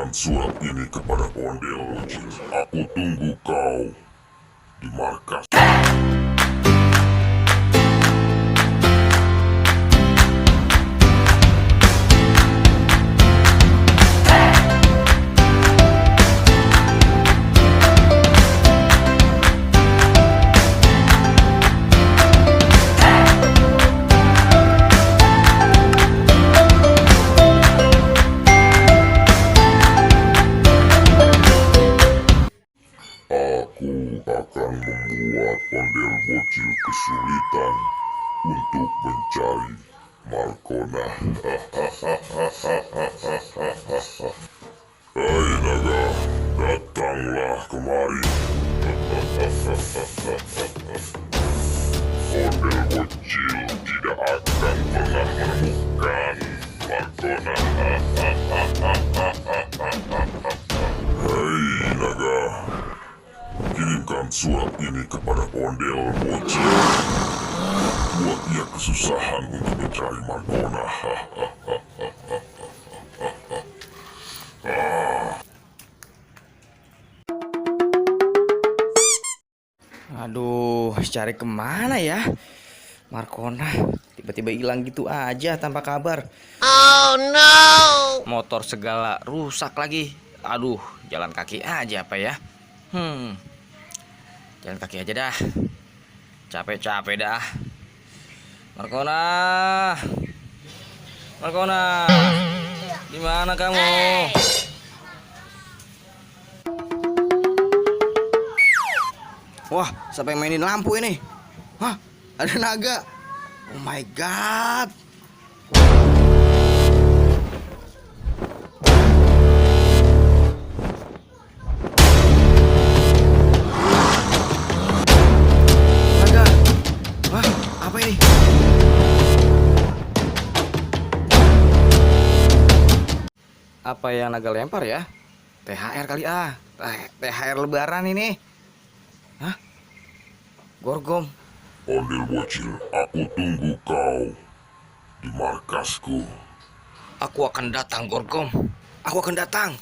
Kirimkan surat ini kepada Ondel Bocil. Aku tunggu kau di markas. Aku akan membuat Ondel Bocil kesulitan untuk mencari Markona. Hai naga, datanglah kemari. Ondel Bocil tidak akan pernah menemukan Markona. Hai naga, kirimkan surat ini kepada Ondel Bocil. Buat dia kesusahan untuk mencari Markona. Aduh, cari kemana ya? Markona tiba-tiba hilang gitu aja tanpa kabar. Oh no! Motor segala rusak lagi. Aduh, jalan kaki aja apa ya? Jalan kaki aja dah. Capek-capek dah. Markona, Markona, di mana kamu? Wah, siapa yang mainin lampu ini? Hah, ada naga. Oh my god. Naga. Wah, apa ini? Apa yang naga lempar ya? THR kali ah. THR lebaran ini. Hah? Gorgom. Ondel Bocil, aku tunggu kau di markasku. Aku akan datang, Gorgom. Aku akan datang.